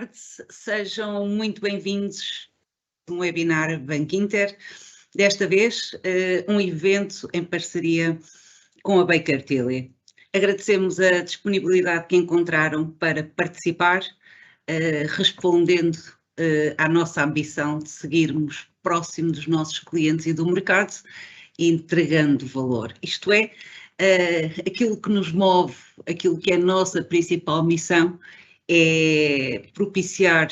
tarde, sejam muito bem-vindos a um webinar Bankinter, desta vez um evento em parceria com a Baker Tilly. Agradecemos a disponibilidade que encontraram para participar, respondendo à nossa ambição de seguirmos próximo dos nossos clientes e do mercado, entregando valor. Isto é, aquilo que nos move, aquilo que é a nossa principal missão, é propiciar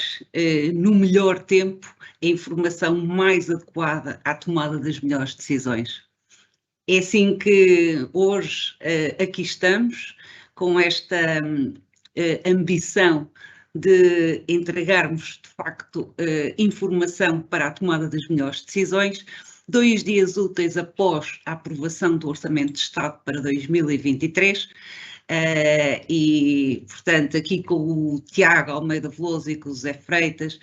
no melhor tempo a informação mais adequada à tomada das melhores decisões. É assim que hoje aqui estamos, com esta ambição de entregarmos, de facto, informação para a tomada das melhores decisões, 2 dias úteis após a aprovação do Orçamento de Estado para 2023, e, portanto, aqui com o Tiago Almeida Veloso e com o José Freitas,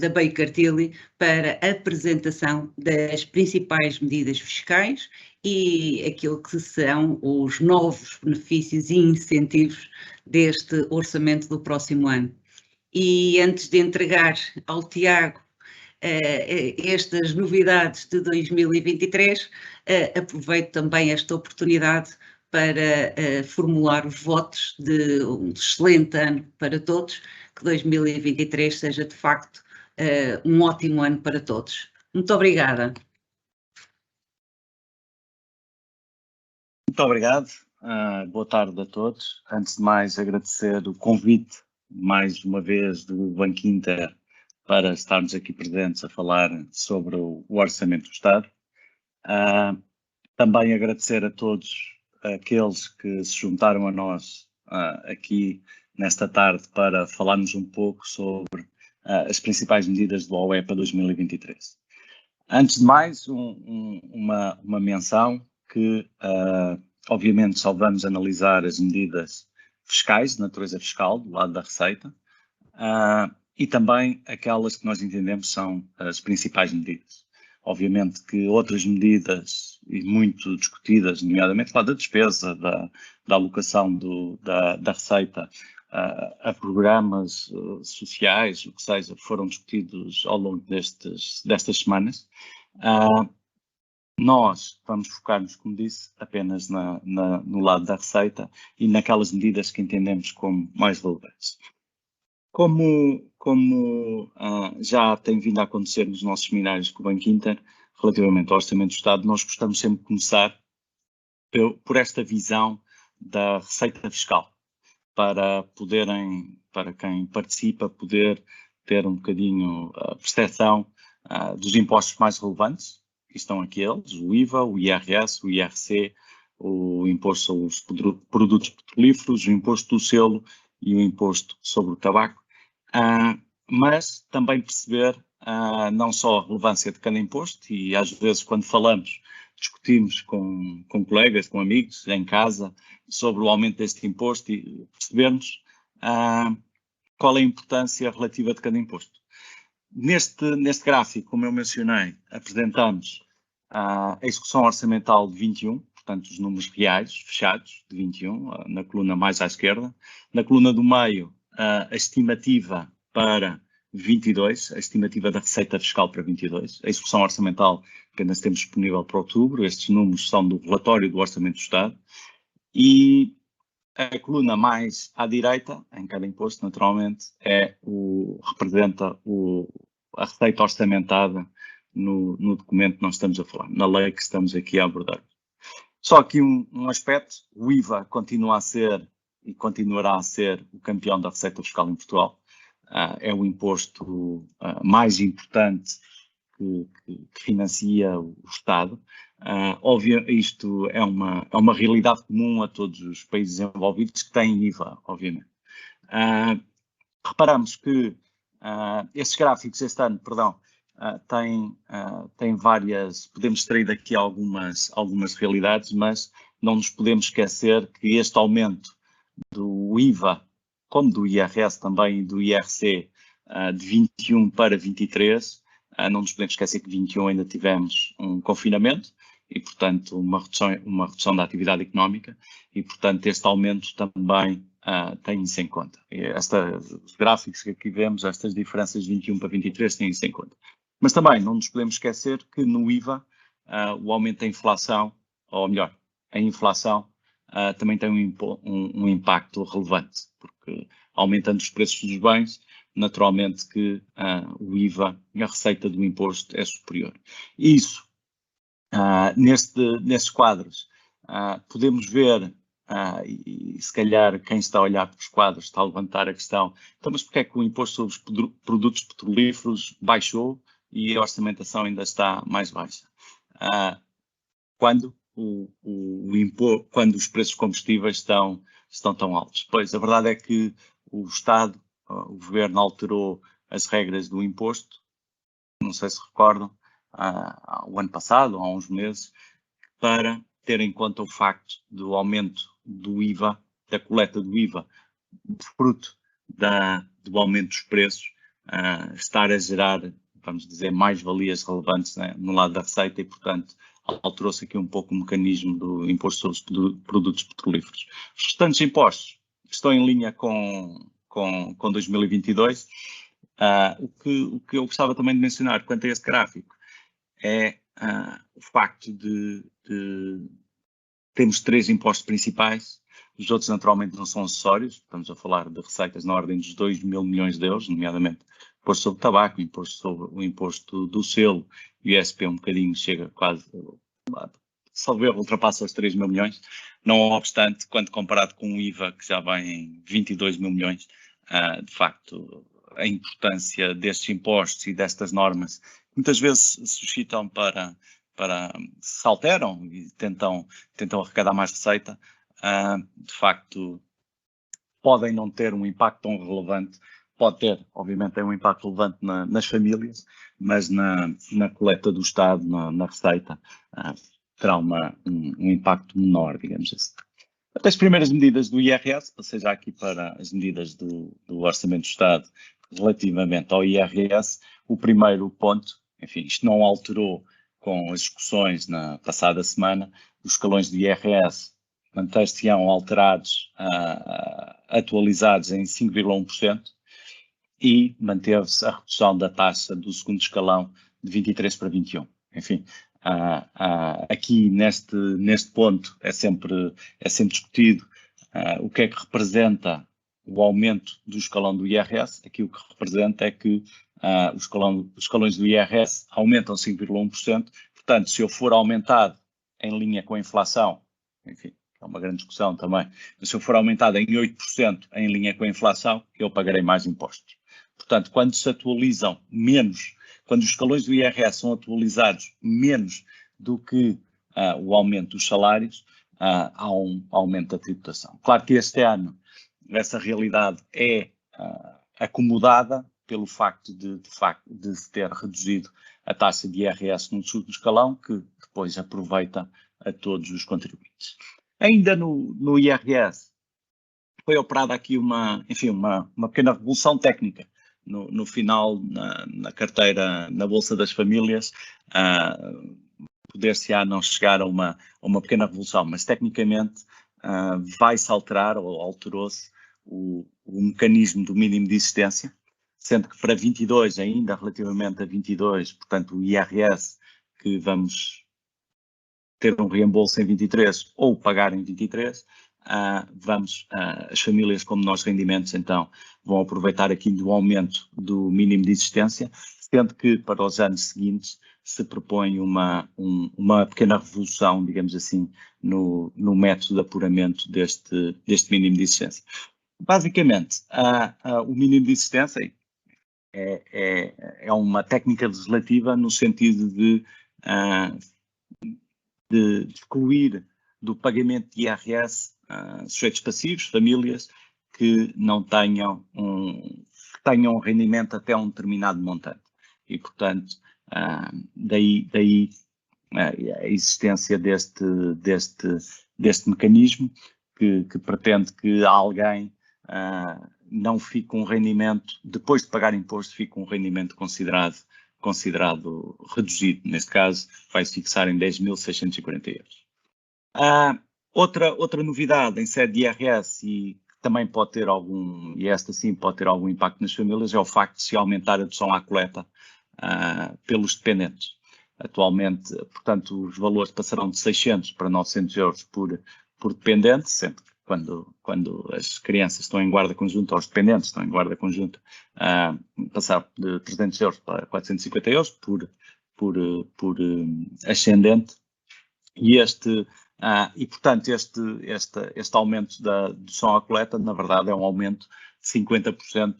da Baker Tilly, para a apresentação das principais medidas fiscais e aquilo que são os novos benefícios e incentivos deste orçamento do próximo ano. E antes de entregar ao Tiago estas novidades de 2023, aproveito também esta oportunidade para formular os votos de um excelente ano para todos, que 2023 seja de facto um ótimo ano para todos. Muito obrigada. Muito obrigado, boa tarde a todos. Antes de mais, agradecer o convite, mais uma vez, do Bankinter para estarmos aqui presentes a falar sobre o Orçamento do Estado. Também agradecer a todos aqueles que se juntaram a nós aqui nesta tarde para falarmos um pouco sobre as principais medidas do BOE para 2023. Antes de mais, uma menção que, obviamente, só vamos analisar as medidas fiscais, de natureza fiscal, do lado da Receita, e também aquelas que nós entendemos são as principais medidas. Obviamente que outras medidas, e muito discutidas, nomeadamente lá da despesa, da alocação da Receita a programas sociais, o que seja, foram discutidos ao longo destas semanas. Nós vamos focar-nos, como disse, apenas no lado da Receita e naquelas medidas que entendemos como mais relevantes. Como já tem vindo a acontecer nos nossos seminários com o Bankinter, relativamente ao Orçamento do Estado, nós gostamos sempre de começar por esta visão da receita fiscal, para quem participa, poder ter um bocadinho a percepção dos impostos mais relevantes, que estão aqui eles, o IVA, o IRS, o IRC, o imposto sobre os produtos petrolíferos, o imposto do selo e o imposto sobre o tabaco, mas também perceber não só a relevância de cada imposto, e às vezes quando falamos, discutimos com colegas, com amigos, em casa, sobre o aumento deste imposto e percebermos qual é a importância relativa de cada imposto. Neste gráfico, como eu mencionei, apresentamos a execução orçamental de 21, portanto os números reais, fechados, de 21, na coluna mais à esquerda. Na coluna do meio, a estimativa para 22, a estimativa da receita fiscal para 22. A execução orçamental apenas temos disponível para outubro. Estes números são do relatório do Orçamento do Estado. E a coluna mais à direita, em cada imposto, naturalmente, representa a receita orçamentada no documento que nós estamos a falar, na lei que estamos aqui a abordar. Só aqui um aspecto: o IVA continua a ser e continuará a ser o campeão da receita fiscal em Portugal. É o imposto mais importante que financia o Estado. Isto é uma realidade comum a todos os países desenvolvidos que têm IVA, obviamente. Reparamos que estes gráficos este ano, têm várias, podemos extrair daqui algumas realidades, mas não nos podemos esquecer que este aumento do IVA, como do IRS também e do IRC, de 21 para 23, não nos podemos esquecer que 21 ainda tivemos um confinamento e, portanto, uma redução da atividade económica e, portanto, este aumento também têm isso em conta. Os gráficos que aqui vemos, estas diferenças de 21 para 23 têm isso em conta. Mas também não nos podemos esquecer que no IVA, o aumento da inflação, ou melhor, a inflação também tem um impacto relevante, porque aumentando os preços dos bens, naturalmente que o IVA, a receita do imposto é superior. Isso, nestes quadros, podemos ver, e se calhar quem está a olhar para os quadros está a levantar a questão, então mas porque é que o imposto sobre os produtos petrolíferos baixou e a orçamentação ainda está mais baixa? Quando quando os preços de combustíveis estão tão altos? Pois, a verdade é que o Estado, o Governo alterou as regras do imposto, não sei se recordam, o ano passado, há uns meses, para ter em conta o facto do aumento do IVA, da coleta do IVA, fruto do aumento dos preços, estar a gerar, vamos dizer, mais-valias relevantes, né, no lado da receita e, portanto, alterou-se aqui um pouco o mecanismo do imposto sobre os produtos petrolíferos. Os restantes impostos estão em linha com 2022. O que eu gostava também de mencionar quanto a esse gráfico é o facto de termos 3 impostos principais. Os outros, naturalmente, não são acessórios. Estamos a falar de receitas na ordem dos 2 mil milhões de euros, nomeadamente o imposto sobre o tabaco, o imposto do selo e o ISP um bocadinho, chega quase, salvo erro, ultrapassa os 3 mil milhões. Não obstante, quando comparado com o IVA, que já vai em 22 mil milhões, de facto, a importância destes impostos e destas normas, muitas vezes suscitam se alteram e tentam arrecadar mais receita, de facto, podem não ter um impacto tão relevante. Pode ter, obviamente, tem um impacto relevante nas famílias, mas na coleta do Estado, na receita, terá um impacto menor, digamos assim. Até as primeiras medidas do IRS, passei já aqui para as medidas do Orçamento do Estado relativamente ao IRS. O primeiro ponto, enfim, isto não alterou com as discussões na passada semana, os escalões do IRS manter-se-ão alterados, atualizados em 5,1%, e manteve-se a redução da taxa do segundo escalão de 23 para 21. Enfim, aqui neste ponto é sempre discutido o que é que representa o aumento do escalão do IRS. Aqui o que representa é que os escalões do IRS aumentam 5,1%, portanto, se eu for aumentado em linha com a inflação, enfim, é uma grande discussão também, mas se eu for aumentado em 8% em linha com a inflação, eu pagarei mais impostos. Portanto, quando se atualizam menos, quando os escalões do IRS são atualizados menos do que o aumento dos salários, há um aumento da tributação. Claro que este ano essa realidade é acomodada pelo facto de se ter reduzido a taxa de IRS no segundo escalão, que depois aproveita a todos os contribuintes. Ainda no IRS, foi operada aqui uma pequena revolução técnica. No final, na carteira, na Bolsa das Famílias, poder-se-á não chegar a uma pequena revolução, mas tecnicamente vai-se alterar, ou alterou-se, o mecanismo do mínimo de existência, sendo que para 22, ainda relativamente a 22, portanto o IRS, que vamos ter um reembolso em 23 ou pagar em 23, as famílias com menores rendimentos então vão aproveitar aqui do aumento do mínimo de existência, sendo que para os anos seguintes se propõe uma pequena revolução, digamos assim, no método de apuramento deste mínimo de existência. Basicamente, o mínimo de existência é uma técnica legislativa no sentido de excluir do pagamento de IRS sujeitos passivos, famílias que não tenham um rendimento até um determinado montante. E, portanto, daí a existência deste mecanismo que pretende que alguém não fique com um rendimento, depois de pagar imposto, fique com um rendimento considerado reduzido. Neste caso, vai-se fixar em 10.640 euros. Outra novidade em sede de IRS, e também pode ter algum, e esta sim pode ter algum impacto nas famílias, é o facto de se aumentar a dedução à coleta pelos dependentes. Atualmente, portanto, os valores passarão de 600 para 900 euros por dependente, sempre que quando as crianças estão em guarda conjunta, ou os dependentes estão em guarda conjunta, passar de 300 euros para 450 euros por ascendente. E, portanto, este aumento da dedução à coleta, na verdade, é um aumento de 50%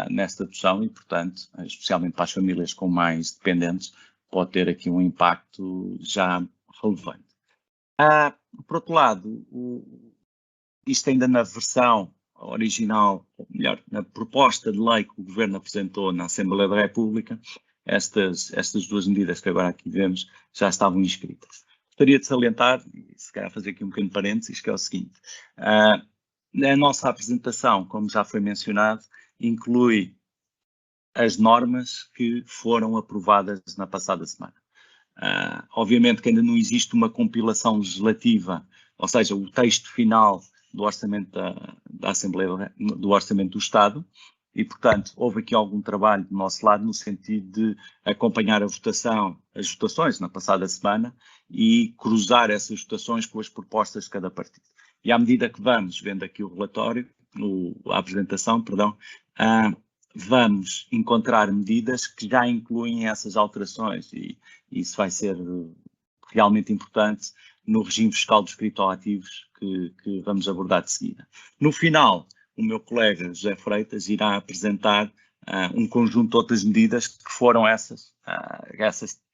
nesta dedução e, portanto, especialmente para as famílias com mais dependentes, pode ter aqui um impacto já relevante. Por outro lado, isto ainda na versão original, ou melhor, na proposta de lei que o Governo apresentou na Assembleia da República, estas duas medidas que agora aqui vemos já estavam inscritas. Gostaria de salientar, e se calhar fazer aqui um pequeno parênteses, que é o seguinte: a nossa apresentação, como já foi mencionado, inclui as normas que foram aprovadas na passada semana. Obviamente que ainda não existe uma compilação legislativa, ou seja, o texto final do orçamento da Assembleia, do Orçamento do Estado, e, portanto, houve aqui algum trabalho do nosso lado no sentido de acompanhar as votações na passada semana e cruzar essas votações com as propostas de cada partido. E à medida que vamos vendo aqui o relatório, a apresentação, perdão, vamos encontrar medidas que já incluem essas alterações e isso vai ser realmente importante no regime fiscal dos criptoativos que vamos abordar de seguida. No final, o meu colega José Freitas irá apresentar um conjunto de outras medidas que foram essas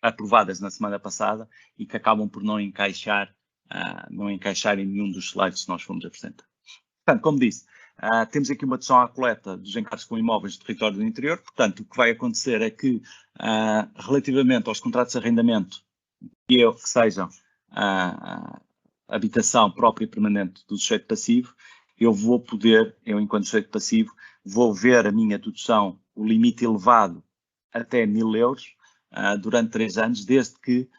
aprovadas na semana passada e que acabam por não encaixar em nenhum dos slides que nós fomos apresentar. Portanto, como disse, temos aqui uma dedução à coleta dos encargos com imóveis do território do interior. Portanto, o que vai acontecer é que, relativamente aos contratos de arrendamento, que sejam habitação própria e permanente do sujeito passivo, eu, enquanto sujeito passivo, vou ver a minha dedução, o limite elevado até 1.000 euros durante 3 anos, desde que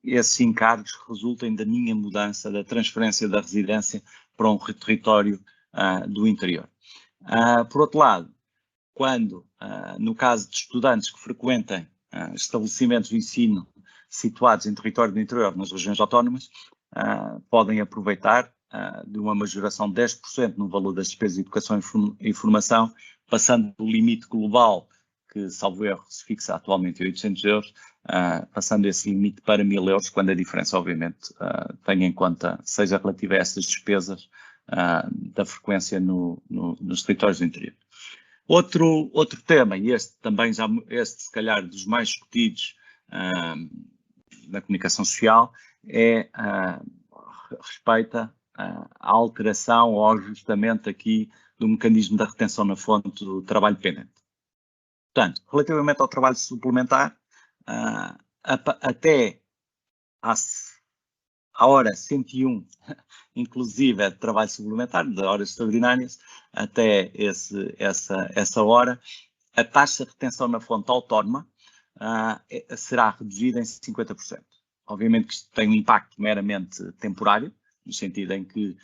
esses encargos resultem da minha mudança, da transferência da residência para um território do interior. Por outro lado, quando, no caso de estudantes que frequentem estabelecimentos de ensino situados em território do interior, nas regiões autónomas, podem aproveitar de uma majoração de 10% no valor das despesas de educação e formação, passando do limite global, que, salvo erro, se fixa atualmente em 800 euros, passando esse limite para 1.000 euros, quando a diferença, obviamente, tenha em conta, seja relativa a essas despesas da frequência nos territórios do interior. Outro tema, e este também se calhar dos mais discutidos na comunicação social, respeita à alteração ou ao ajustamento aqui do mecanismo da retenção na fonte do trabalho dependente. Portanto, relativamente ao trabalho suplementar, até à hora 101, inclusive é de trabalho suplementar, de horas extraordinárias, até essa hora, a taxa de retenção na fonte autónoma será reduzida em 50%. Obviamente que isto tem um impacto meramente temporário, no sentido em que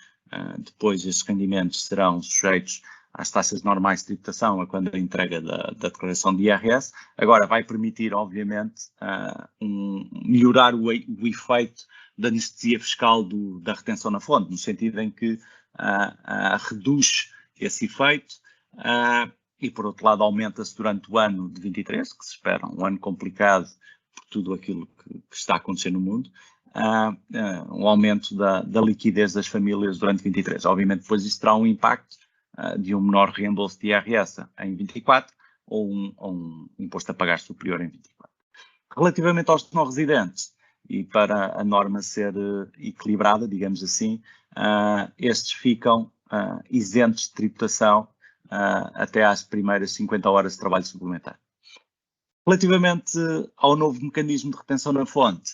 depois estes rendimentos serão sujeitos às taxas normais de tributação a quando a entrega da declaração de IRS. Agora vai permitir, obviamente, melhorar o efeito da anestesia fiscal da retenção na fonte, no sentido em que reduz esse efeito e, por outro lado, aumenta-se durante o ano de 23, que se espera um ano complicado por tudo aquilo que está a acontecer no mundo, um aumento da liquidez das famílias durante 23. Obviamente, depois isso terá um impacto de um menor reembolso de IRS em 24 ou um imposto a pagar superior em 24. Relativamente aos não residentes, e para a norma ser equilibrada, digamos assim, estes ficam isentos de tributação até às primeiras 50 horas de trabalho suplementar. Relativamente ao novo mecanismo de retenção na fonte,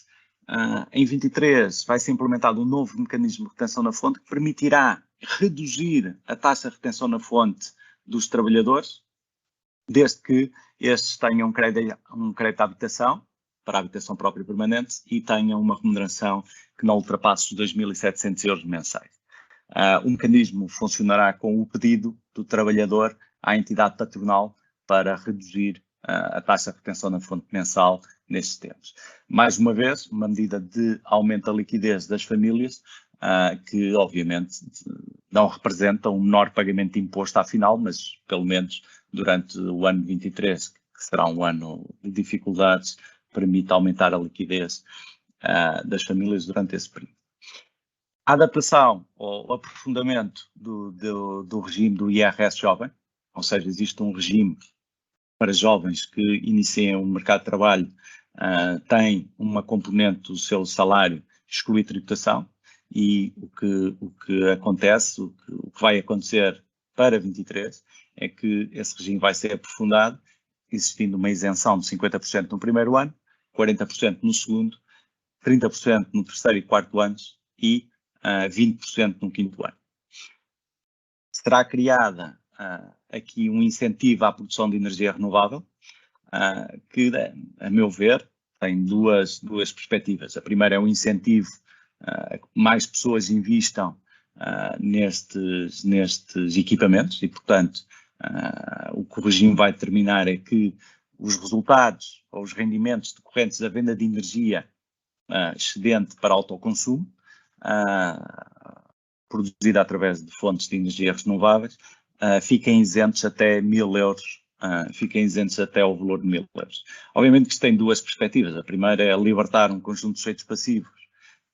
em 23 vai ser implementado um novo mecanismo de retenção na fonte que permitirá reduzir a taxa de retenção na fonte dos trabalhadores, desde que estes tenham um crédito à habitação para a habitação própria permanente e tenham uma remuneração que não ultrapasse os 2.700 euros mensais. O mecanismo funcionará com o pedido do trabalhador à entidade patronal para reduzir a taxa de retenção na fonte mensal nestes termos. Mais uma vez, uma medida de aumento da liquidez das famílias, que obviamente não representa um menor pagamento de imposto à final, mas pelo menos durante o ano 23, que será um ano de dificuldades, permite aumentar a liquidez das famílias durante esse período. A adaptação ou aprofundamento do regime do IRS jovem, ou seja, existe um regime para jovens que iniciam o mercado de trabalho, tem uma componente do seu salário exclui tributação, e o que acontece, o que vai acontecer para 23, é que esse regime vai ser aprofundado, existindo uma isenção de 50% no primeiro ano, 40% no segundo, 30% no terceiro e quarto anos e 20% no quinto ano. Será criada aqui um incentivo à produção de energia renovável, que, a meu ver, tem duas perspectivas. A primeira é um incentivo a que mais pessoas investam nestes equipamentos e, portanto, o que o regime vai determinar é que os resultados ou os rendimentos decorrentes da venda de energia excedente para autoconsumo, produzida através de fontes de energia renováveis, fiquem isentos até 1.000 euros, fiquem isentos até ao valor de 1.000 euros. Obviamente que isto tem duas perspectivas. A primeira é libertar um conjunto de sujeitos passivos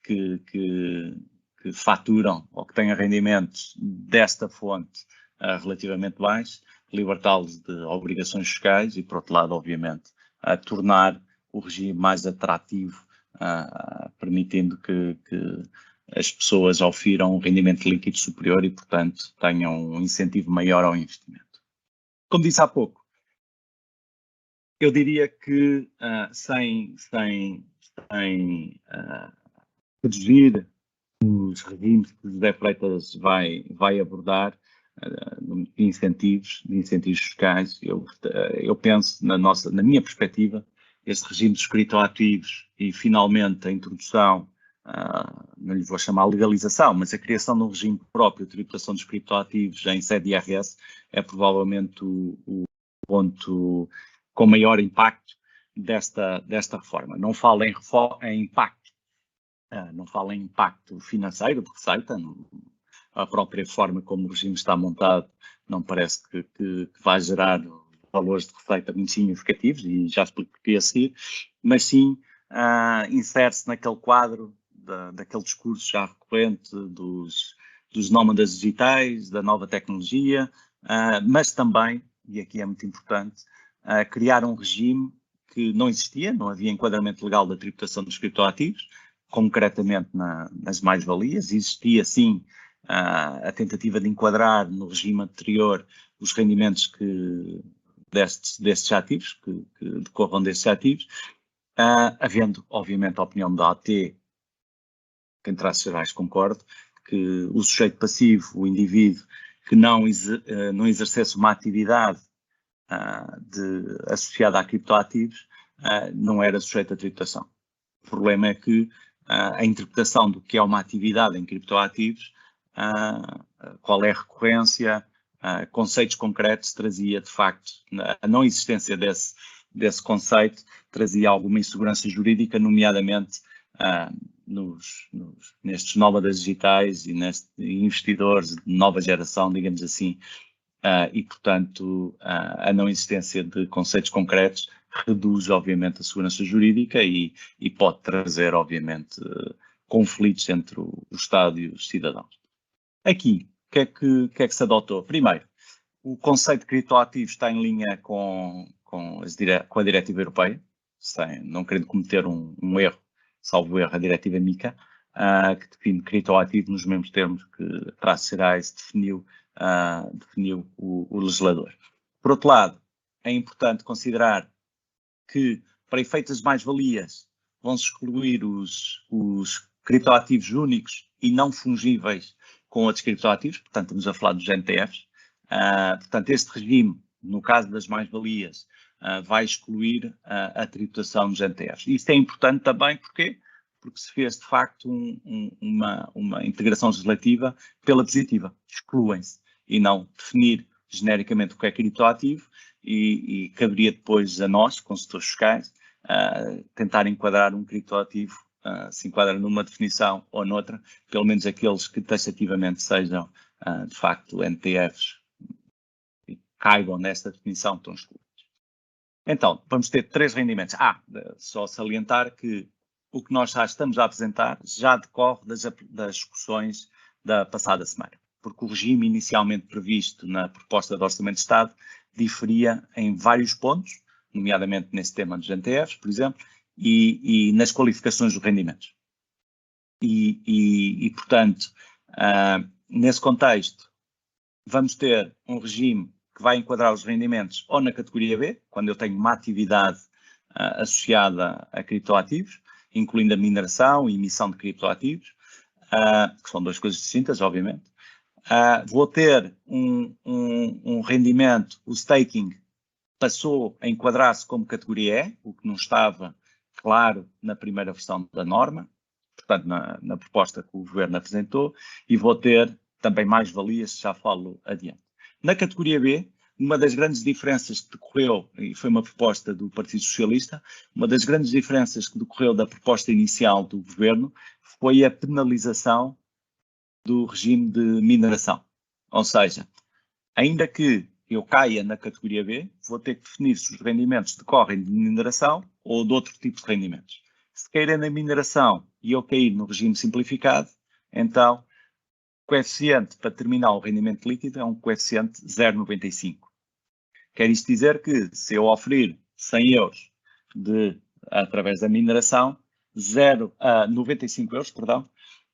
que faturam ou que têm rendimentos desta fonte relativamente baixos, libertá-los de obrigações fiscais e, por outro lado, obviamente, tornar o regime mais atrativo, permitindo que as pessoas ofiram um rendimento líquido superior e, portanto, tenham um incentivo maior ao investimento. Como disse há pouco, eu diria que sem reduzir os regimes que o José Freitas vai abordar, de incentivos fiscais, eu penso, na minha perspectiva, este regime dos criptoativos e finalmente a introdução, não lhe vou chamar legalização, mas a criação de um regime próprio de tributação dos criptoativos em sede de IRS é provavelmente o ponto com maior impacto desta reforma. Não falo em impacto, não falo em impacto financeiro de receita, a própria forma como o regime está montado não parece que vai gerar valores de receita muito significativos, e já explico porque a seguir, mas sim insere-se naquele quadro daquele discurso já recorrente dos nómadas digitais, da nova tecnologia, mas também, e aqui é muito importante, criar um regime que não existia, não havia enquadramento legal da tributação dos criptoativos, concretamente nas mais-valias. Existia sim a tentativa de enquadrar no regime anterior os rendimentos destes ativos, que decorram destes ativos, havendo, obviamente, a opinião da AT, que em traços gerais concordo, que o sujeito passivo, o indivíduo que não exercesse uma atividade associada a criptoativos, não era sujeito à tributação. O problema é que a interpretação do que é uma atividade em criptoativos, qual é a recorrência, conceitos concretos, trazia de facto a não existência desse conceito, trazia alguma insegurança jurídica, nomeadamente nestes nómadas digitais e nestes investidores de nova geração, digamos assim, e portanto a não existência de conceitos concretos reduz obviamente a segurança jurídica e pode trazer obviamente conflitos entre o Estado e os cidadãos. Aqui, o que é que se adotou? Primeiro, o conceito de criptoativos está em linha com a diretiva europeia, não querendo cometer um erro, salvo erro, a diretiva MiCA, que define criptoativo nos mesmos termos que traços gerais definiu o legislador. Por outro lado, é importante considerar que, para efeitos de mais-valias, vão-se excluir os criptoativos únicos e não fungíveis com outros criptoativos, portanto, estamos a falar dos NTFs. Portanto, este regime, no caso das mais-valias, vai excluir a tributação dos NTFs. Isso é importante também, porquê? Porque se fez, de facto, uma integração legislativa pela positiva. Excluem-se e não definir genericamente o que é criptoativo e caberia depois a nós, consultores fiscais, tentar enquadrar um criptoativo, se enquadra numa definição ou noutra, pelo menos aqueles que taxativamente sejam, de facto, NTFs e caibam nesta definição, estão excluídos. Então, vamos ter 3 rendimentos. Só salientar que o que nós já estamos a apresentar já decorre das discussões da passada semana, porque o regime inicialmente previsto na proposta de Orçamento de Estado diferia em vários pontos, nomeadamente nesse tema dos NTFs, por exemplo, e nas qualificações dos rendimentos. Portanto, nesse contexto, vamos ter um regime que vai enquadrar os rendimentos ou na categoria B, quando eu tenho uma atividade associada a criptoativos, incluindo a mineração e emissão de criptoativos, que são 2 coisas distintas, obviamente. Vou ter um rendimento, o staking passou a enquadrar-se como categoria E, o que não estava claro na primeira versão da norma, portanto na proposta que o Governo apresentou, e vou ter também mais valias, já falo adiante. Na categoria B, uma das grandes diferenças que decorreu, e foi uma proposta do Partido Socialista, uma das grandes diferenças que decorreu da proposta inicial do Governo foi a penalização do regime de mineração. Ou seja, ainda que eu caia na categoria B, vou ter que definir se os rendimentos decorrem de mineração ou de outro tipo de rendimentos. Se caírem na mineração e eu cair no regime simplificado, então o coeficiente para determinar o rendimento líquido é um coeficiente 0,95. Quer isto dizer que se eu oferir 100 euros através da mineração, 95 euros,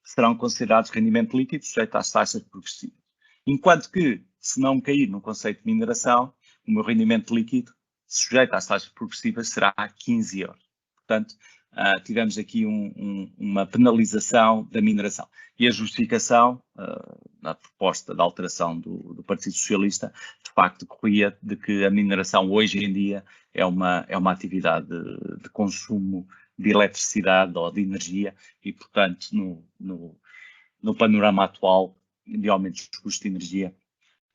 serão considerados rendimento líquido sujeito às taxas progressivas. Enquanto que, se não cair no conceito de mineração, o meu rendimento líquido sujeito às taxas progressivas será 15 euros. Portanto, tivemos aqui uma penalização da mineração. E a justificação, na proposta de alteração do Partido Socialista, de facto, decorria de que a mineração hoje em dia é uma atividade de consumo de eletricidade ou de energia e, portanto, no panorama atual de aumento dos custos de energia,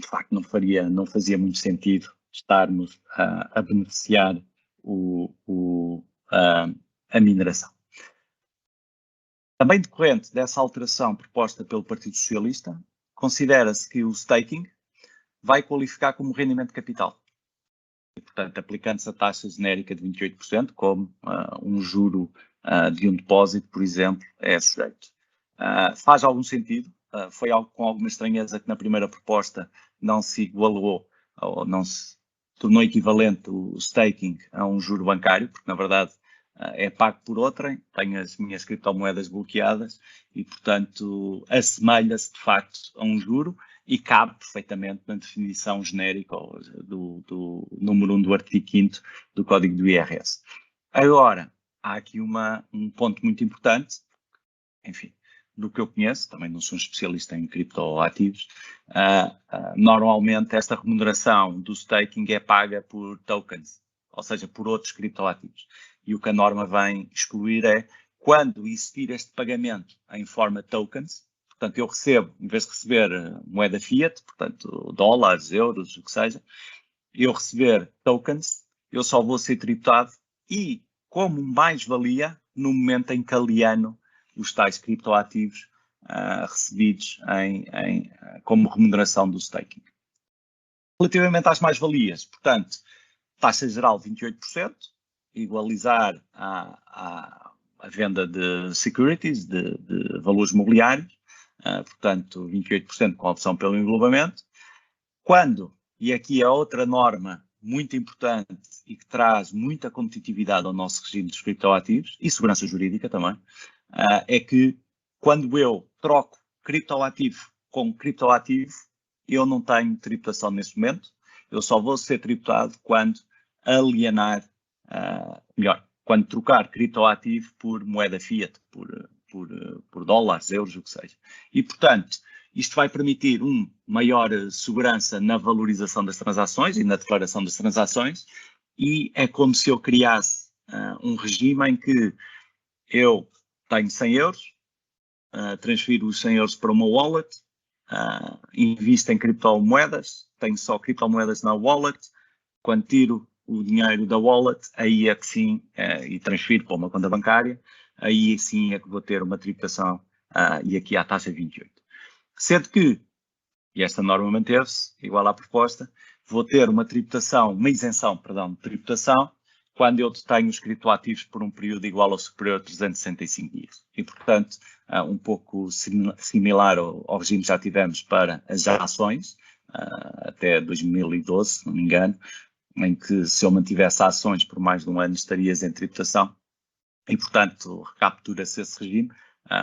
de facto, não fazia muito sentido estarmos a beneficiar a mineração. Também decorrente dessa alteração proposta pelo Partido Socialista, considera-se que o staking vai qualificar como rendimento de capital. E, portanto, aplicando-se a taxa genérica de 28%, como um juro de um depósito, por exemplo, é sujeito. Faz algum sentido. Foi algo com alguma estranheza que na primeira proposta não se igualou ou não se tornou equivalente o staking a um juro bancário, porque na verdade é pago por outrem, tenho as minhas criptomoedas bloqueadas e, portanto, assemelha-se de facto a um juro e cabe perfeitamente na definição genérica do número 1 do artigo 5º do Código do IRS. Agora, há aqui um ponto muito importante, enfim, do que eu conheço, também não sou um especialista em criptoativos, normalmente esta remuneração do staking é paga por tokens, ou seja, por outros criptoativos. E o que a norma vem excluir é quando existir este pagamento em forma de tokens, portanto eu recebo, em vez de receber moeda fiat, portanto dólares, euros, o que seja, eu receber tokens, eu só vou ser tributado e como mais-valia no momento em que alieno os tais criptoativos recebidos como remuneração do staking. Relativamente às mais-valias, portanto, taxa geral 28%, igualizar a venda de securities, de valores mobiliários, portanto 28% com a opção pelo englobamento. Quando, e aqui é outra norma muito importante e que traz muita competitividade ao nosso regime dos criptoativos e segurança jurídica também, é que quando eu troco criptoativo com criptoativo, eu não tenho tributação nesse momento, eu só vou ser tributado quando alienar, quando trocar criptoativo por moeda fiat, por dólares, euros, o que seja. E, portanto, isto vai permitir maior segurança na valorização das transações e na declaração das transações e é como se eu criasse um regime em que eu tenho 100 euros, transfiro os 100 euros para uma wallet, invisto em criptomoedas, tenho só criptomoedas na wallet, quando tiro o dinheiro da wallet, aí é que sim, e transfiro para uma conta bancária, aí sim é que vou ter uma tributação, e aqui há a taxa 28. Sendo que, e esta norma manteve-se, igual à proposta, vou ter uma isenção de tributação, quando eu tenho os criptoativos por um período igual ou superior a 365 dias. E, portanto, um pouco similar ao regime que já tivemos para as ações, até 2012, se não me engano, em que se eu mantivesse ações por mais de um ano estarias em tributação. E, portanto, recaptura-se esse regime.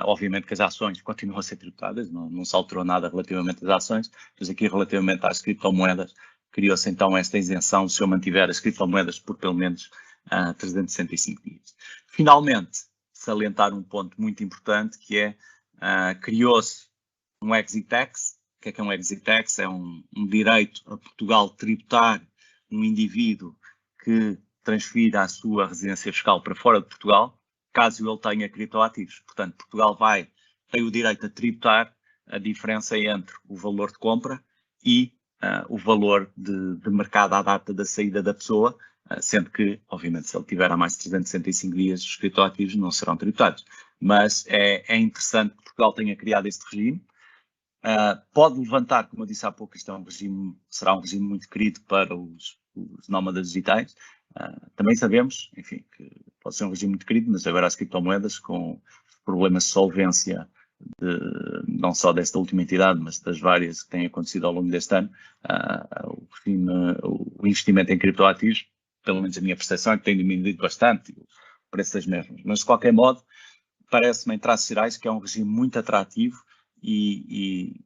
Obviamente que as ações continuam a ser tributadas, não se alterou nada relativamente às ações, mas aqui relativamente às criptomoedas, criou-se então esta isenção se eu mantiver as criptomoedas por pelo menos 365 dias. Finalmente, salientar um ponto muito importante, que é, criou-se um exit tax. O que é um exit tax? É um direito a Portugal tributar um indivíduo que transfira a sua residência fiscal para fora de Portugal, caso ele tenha criptoativos. Portanto, Portugal tem o direito a tributar a diferença entre o valor de compra e o valor de mercado à data da saída da pessoa, sendo que, obviamente, se ele tiver há mais de 365 dias, os criptoativos não serão tributados. Mas é interessante que Portugal tenha criado este regime. Pode levantar, como eu disse há pouco, isto será um regime muito querido para os nómadas digitais. Também sabemos, enfim, que pode ser um regime muito querido, mas agora as criptomoedas, com problemas de solvência, não só desta última entidade, mas das várias que têm acontecido ao longo deste ano, o investimento em criptoativos, pelo menos a minha percepção, é que tem diminuído bastante o preço das mesmas. Mas, de qualquer modo, parece-me, em traços gerais, que é um regime muito atrativo e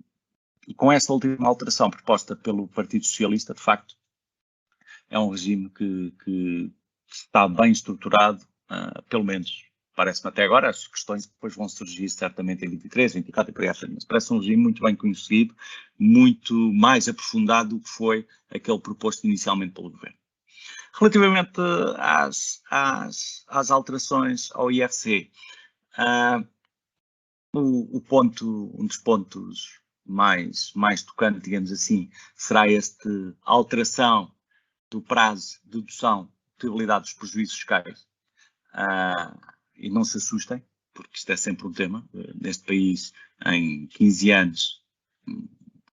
com esta última alteração proposta pelo Partido Socialista, de facto, é um regime que está bem estruturado, pelo menos parece-me até agora. As questões que depois vão surgir certamente em 23, 24 e por aí afora, mas parece um regime muito bem conhecido, muito mais aprofundado do que foi aquele proposto inicialmente pelo Governo. Relativamente às alterações ao IRC, um dos pontos mais tocantes, digamos assim, será esta alteração do prazo de dedução de utilidade dos prejuízos fiscais. E não se assustem, porque isto é sempre um tema. Neste país, em 15 anos,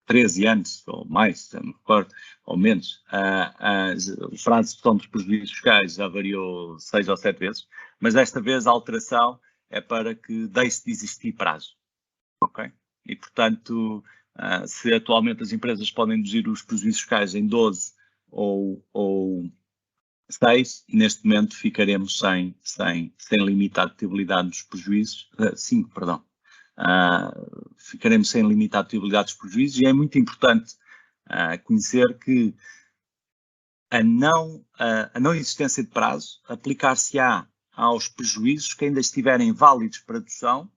13 anos ou mais, não me recordo, ou menos, o prazo de dedução dos prejuízos fiscais já variou 6 ou 7 vezes, mas desta vez a alteração é para que deixe de existir prazo. Ok? E, portanto, se atualmente as empresas podem deduzir os prejuízos fiscais em 12 ou 6, neste momento ficaremos sem limite à dedutíbilidade dos prejuízos, 5, perdão. Ficaremos sem limite à dedutíbilidade dos prejuízos, e é muito importante conhecer que a não existência de prazo aplicar-se-á aos prejuízos que ainda estiverem válidos para dedução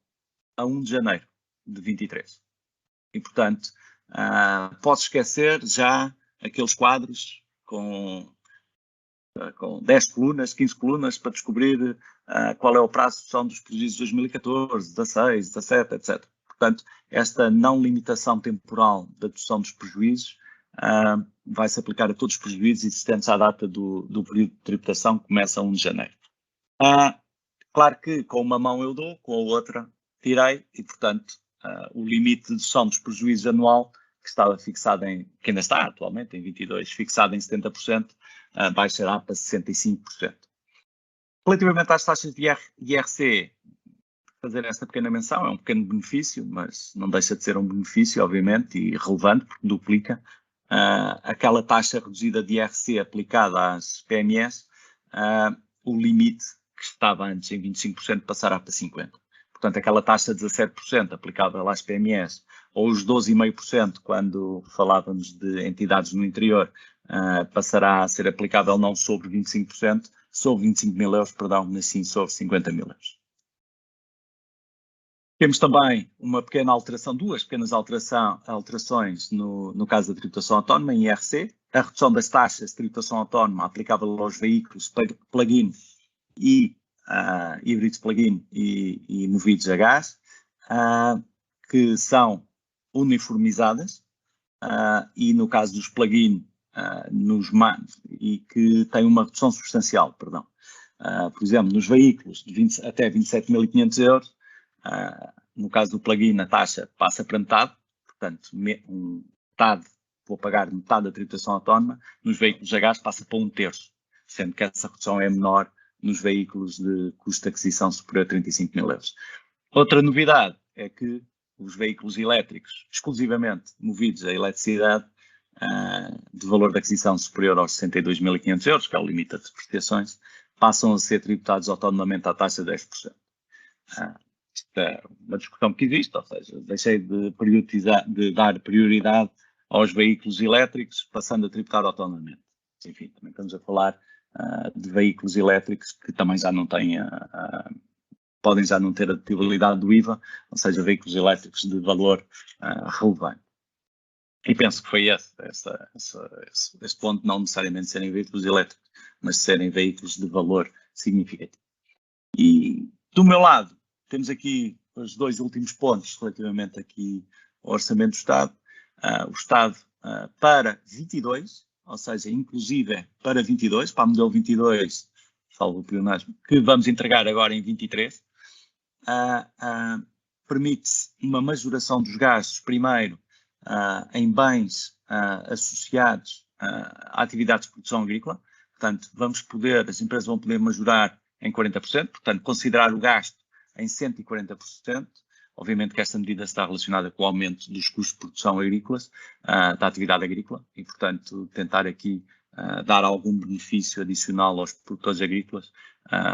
a 1 de janeiro de 23. E, portanto, posso esquecer já aqueles quadros com 10 colunas, 15 colunas, para descobrir qual é o prazo de dedução dos prejuízos de 2014, 16, 17, etc. Portanto, esta não limitação temporal da dedução dos prejuízos vai-se aplicar a todos os prejuízos existentes à data do período de tributação, que começa a 1 de janeiro. Claro que com uma mão eu dou, com a outra tirei, e, portanto, o limite de dedução dos prejuízos anual, que estava fixado que ainda está atualmente em 22, fixado em 70%, baixará para 65%. Relativamente às taxas de IRC, fazer esta pequena menção, é um pequeno benefício, mas não deixa de ser um benefício, obviamente, e relevante, porque duplica aquela taxa reduzida de IRC aplicada às PMEs, o limite que estava antes em 25% passará para 50%. Portanto, aquela taxa de 17% aplicável às PMEs, ou os 12,5% quando falávamos de entidades no interior, passará a ser aplicável não sobre 25%, sobre 25 mil euros, perdão, mas sim sobre 50 mil euros. Temos também uma pequena alteração, duas pequenas alterações no caso da tributação autónoma, em IRC, a redução das taxas de tributação autónoma aplicável aos veículos plug-in e híbridos plug-in e movidos a gás, que são uniformizadas, e no caso dos plug-in, e que têm uma redução substancial, perdão. Por exemplo, nos veículos de até 27.500 euros, no caso do plug-in, a taxa passa para metade, portanto, vou pagar metade da tributação autónoma, nos veículos a gás passa para 1/3, sendo que essa redução é menor nos veículos de custo de aquisição superior a 35.000 euros. Outra novidade é que os veículos elétricos, exclusivamente movidos a eletricidade, de valor de aquisição superior aos 62.500 euros, que é o limite de depreciações, passam a ser tributados autonomamente à taxa de 10%. Isto é uma discussão que existe, ou seja, deixei de dar prioridade aos veículos elétricos, passando a tributar autonomamente. Enfim, também estamos a falar de veículos elétricos que também já não têm, podem já não ter a dedutívelidade do IVA, ou seja, veículos elétricos de valor relevante. E penso que foi esse ponto, não necessariamente serem veículos elétricos, mas serem veículos de valor significativo. E do meu lado, temos aqui os dois últimos pontos relativamente aqui ao Orçamento do Estado. O Estado para 22, ou seja, inclusive para 22, para o modelo 22, salvo o pleonasmo, que vamos entregar agora em 23, permite-se uma majoração dos gastos, primeiro, em bens associados a atividades de produção agrícola. Portanto, as empresas vão poder majorar em 40%, portanto, considerar o gasto em 140%. Obviamente que esta medida está relacionada com o aumento dos custos de produção agrícolas, da atividade agrícola, e, portanto, tentar aqui dar algum benefício adicional aos produtores agrícolas,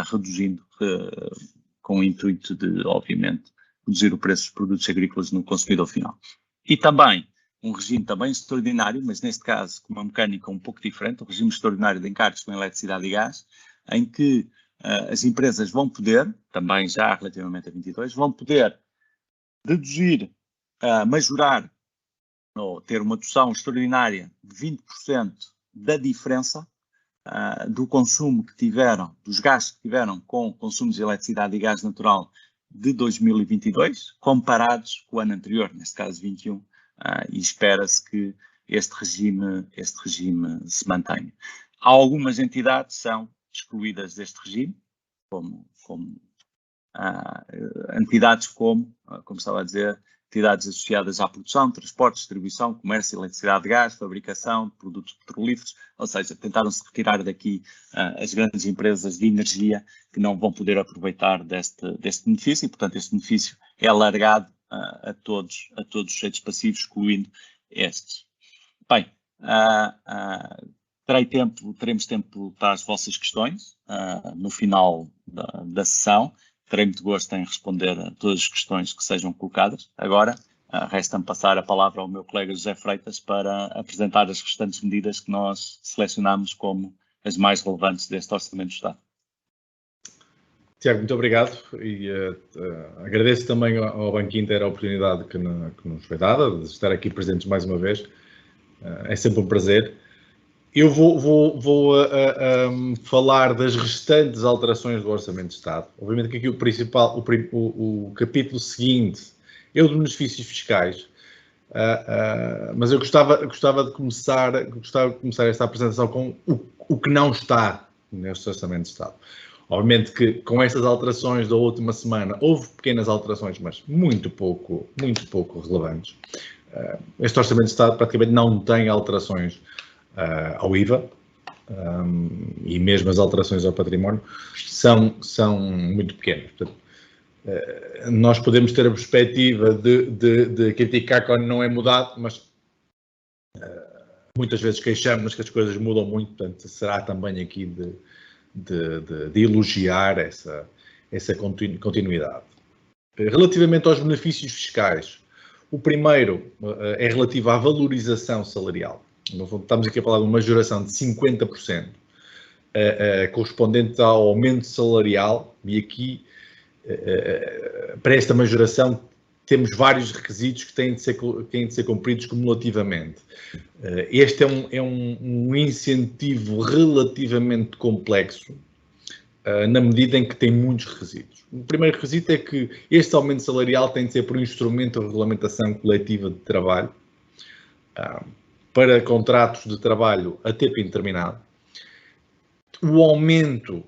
reduzindo, com o intuito de, obviamente, reduzir o preço dos produtos agrícolas no consumidor final. E também um regime também extraordinário, mas neste caso com uma mecânica um pouco diferente, o regime extraordinário de encargos com eletricidade e gás, em que as empresas vão poder, também já relativamente a 22, vão poder deduzir, majorar ou ter uma dedução extraordinária de 20% da diferença do consumo que tiveram, dos gastos que tiveram com consumos de eletricidade e gás natural de 2022, comparados com o ano anterior, neste caso 21, e espera-se que este regime se mantenha. Algumas entidades são excluídas deste regime, como entidades como estava a dizer, entidades associadas à produção, transporte, distribuição, comércio, eletricidade de gás, fabricação de produtos petrolíferos, ou seja, tentaram-se retirar daqui as grandes empresas de energia que não vão poder aproveitar deste benefício e, portanto, este benefício é alargado a todos os sujeitos passivos, excluindo estes. Bem, teremos tempo para as vossas questões no final da sessão. Terei muito gosto em responder a todas as questões que sejam colocadas. Agora, resta-me passar a palavra ao meu colega José Freitas para apresentar as restantes medidas que nós selecionamos como as mais relevantes deste Orçamento do Estado. Tiago, muito obrigado e agradeço também ao Banco Inter a oportunidade que nos foi dada de estar aqui presentes mais uma vez. É sempre um prazer. Eu vou falar das restantes alterações do Orçamento de Estado. Obviamente que aqui o capítulo seguinte é o dos benefícios fiscais, mas eu gostava de começar esta apresentação com o que não está neste Orçamento de Estado. Obviamente que com estas alterações da última semana houve pequenas alterações, mas muito pouco relevantes. Este Orçamento de Estado praticamente não tem alterações ao IVA e mesmo as alterações ao património são muito pequenas. Portanto, nós podemos ter a perspectiva de criticar quando não é mudado, mas muitas vezes queixamos que as coisas mudam muito, portanto será também aqui de elogiar essa continuidade. Relativamente aos benefícios fiscais, o primeiro é relativo à valorização salarial. Estamos aqui a falar de uma majoração de 50%, correspondente ao aumento salarial, e aqui para esta majoração, temos vários requisitos que têm de ser cumpridos cumulativamente. Este é um incentivo relativamente complexo, na medida em que tem muitos requisitos. O primeiro requisito é que este aumento salarial tem de ser por um instrumento de regulamentação coletiva de trabalho, para contratos de trabalho a tempo indeterminado. O aumento,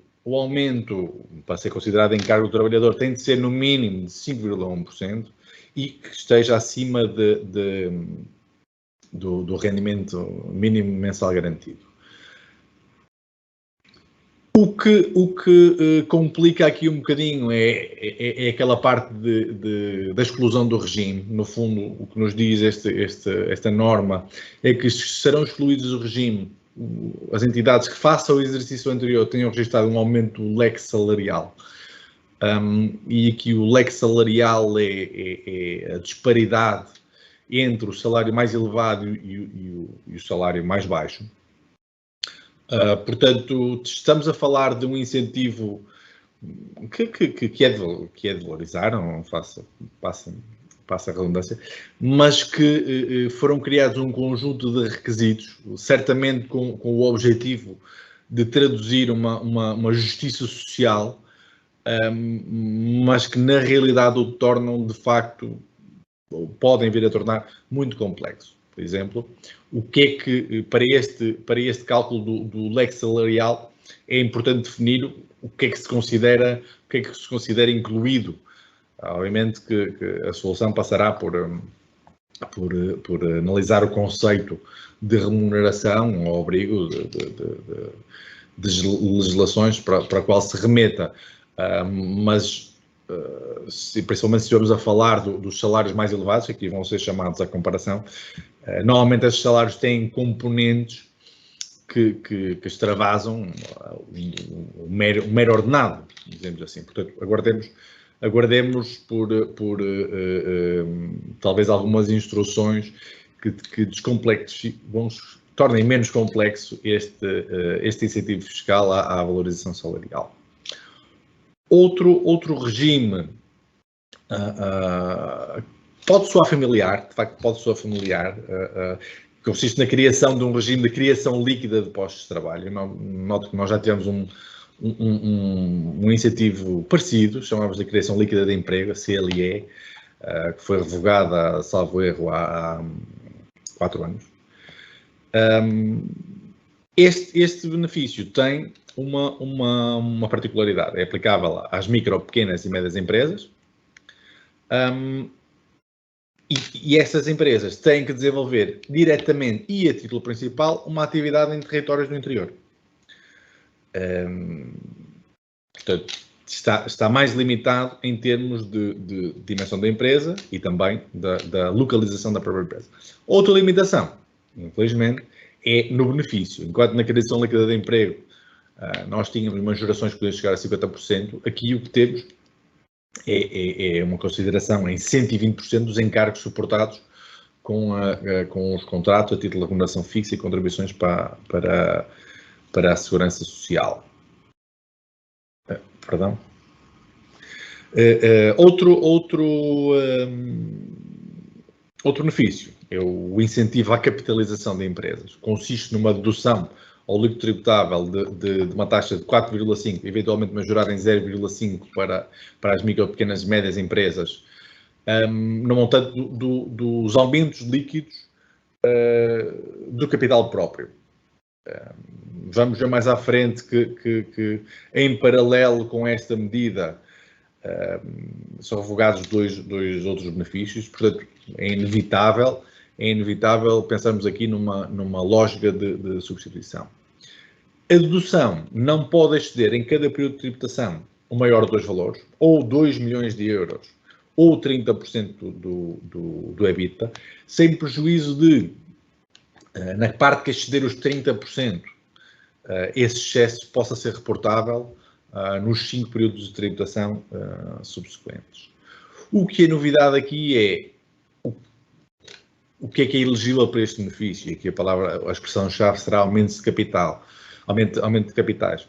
para ser considerado encargo do trabalhador, tem de ser no mínimo de 5,1% e que esteja acima do rendimento mínimo mensal garantido. O que complica aqui um bocadinho é aquela parte da exclusão do regime. No fundo, o que nos diz esta norma é que serão excluídos do regime as entidades que façam o exercício anterior tenham registrado um aumento do leque salarial. E aqui o leque salarial é a disparidade entre o salário mais elevado e o salário mais baixo. Portanto, estamos a falar de um incentivo que é de valorizar, não passa a redundância, mas que foram criados um conjunto de requisitos, certamente com o objetivo de traduzir uma justiça social, mas que na realidade o tornam de facto, ou podem vir a tornar, muito complexo. Por exemplo, o que é que, para este cálculo do leque salarial, é importante definir o que é que se considera incluído. Obviamente que a solução passará por analisar o conceito de remuneração ao abrigo de legislações para a qual se remeta, mas principalmente se estivermos a falar dos salários mais elevados, que aqui vão ser chamados à comparação, normalmente esses salários têm componentes que extravasam o mero ordenado, dizemos assim. Portanto, aguardemos por talvez algumas instruções que tornem menos complexo este incentivo fiscal à valorização salarial. Outro regime pode soar familiar, de facto pode soar familiar, consiste na criação de um regime de criação líquida de postos de trabalho. Noto que nós já tivemos um incentivo parecido, chamamos de criação líquida de emprego, a CLE, que foi revogada, salvo erro, há 4 anos. Este benefício tem uma particularidade, é aplicável às micro, pequenas e médias empresas, e essas empresas têm que desenvolver diretamente e a título principal uma atividade em territórios do interior. Portanto, está mais limitado em termos de dimensão da empresa e também da localização da própria empresa. Outra limitação, infelizmente, é no benefício. Enquanto na criação líquida de emprego nós tínhamos majorações que podiam chegar a 50%, aqui o que temos é uma consideração em 120% dos encargos suportados com os contratos a título de remuneração fixa e contribuições para a segurança social. Perdão. Outro benefício é o incentivo à capitalização de empresas. Consiste numa dedução ao lucro tributável de uma taxa de 4,5, eventualmente majorada em 0,5 para as micro, pequenas e médias empresas, no montante dos aumentos líquidos do capital próprio. Vamos ver mais à frente que em paralelo com esta medida, são revogados dois outros benefícios. Portanto, é inevitável pensarmos aqui numa lógica de substituição. A dedução não pode exceder em cada período de tributação o maior de 2 valores, ou 2 milhões de euros, ou 30% do EBITDA, sem prejuízo de, na parte que exceder os 30%, esse excesso possa ser reportável nos 5 períodos de tributação subsequentes. O que é novidade aqui é o que é elegível para este benefício. Aqui a expressão-chave será aumento de capital, aumento de capitais.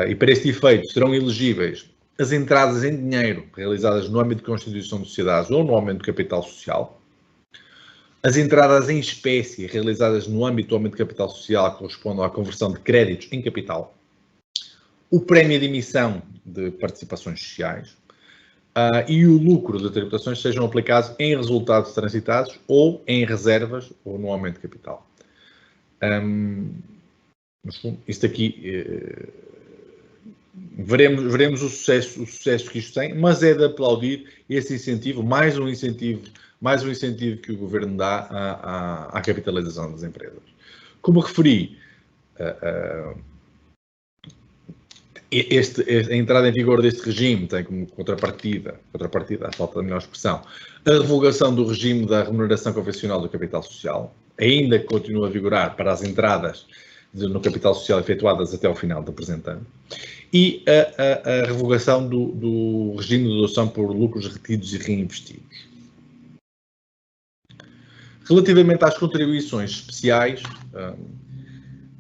E para este efeito serão elegíveis as entradas em dinheiro realizadas no âmbito de constituição de sociedades ou no aumento de capital social, as entradas em espécie realizadas no âmbito do aumento de capital social correspondem à conversão de créditos em capital, o prémio de emissão de participações sociais e o lucro de tributações sejam aplicados em resultados transitados ou em reservas ou no aumento de capital. Isto aqui, veremos o sucesso que isto tem, mas é de aplaudir esse incentivo, mais um incentivo que o Governo dá à capitalização das empresas. Como referi, a entrada em vigor deste regime tem como contrapartida, à falta de melhor expressão, a revogação do regime da remuneração convencional do capital social, ainda que continue a vigorar para as entradas no capital social efetuadas até ao final do presente ano, e a revogação do regime de dedução por lucros retidos e reinvestidos. Relativamente às contribuições especiais,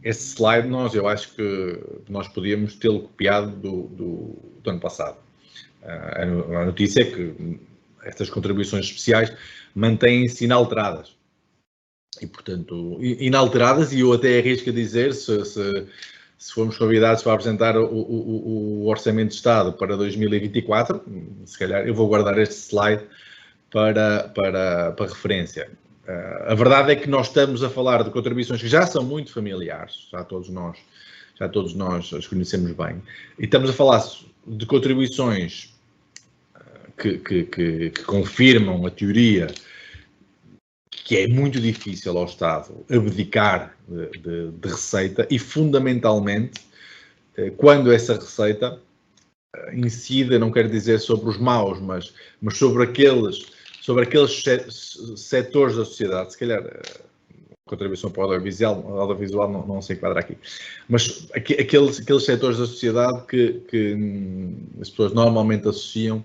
esse slide eu acho que nós podíamos tê-lo copiado do ano passado. A notícia é que estas contribuições especiais mantêm-se inalteradas. E, portanto, inalteradas, e eu até arrisco a dizer, se formos convidados para apresentar o Orçamento de Estado para 2024, se calhar eu vou guardar este slide para referência. A verdade é que nós estamos a falar de contribuições que já são muito familiares, já todos nós as conhecemos bem, e estamos a falar de contribuições que confirmam a teoria que é muito difícil ao Estado abdicar de receita e, fundamentalmente, quando essa receita incida, não quero dizer sobre os maus, mas sobre aqueles setores da sociedade, se calhar a contribuição para o audiovisual não se enquadra aqui, mas aqueles setores da sociedade que as pessoas normalmente associam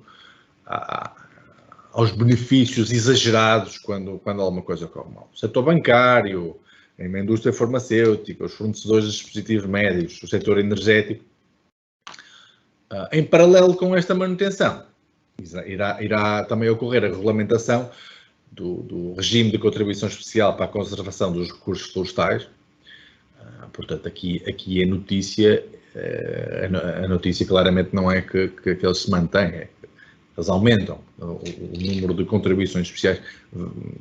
aos benefícios exagerados quando alguma coisa corre mal. O setor bancário, a indústria farmacêutica, os fornecedores de dispositivos médicos, o setor energético. Em paralelo com esta manutenção, irá também ocorrer a regulamentação do regime de contribuição especial para a conservação dos recursos florestais. Portanto, aqui a notícia claramente não é que eles se mantêm, é que eles aumentam. O número de contribuições especiais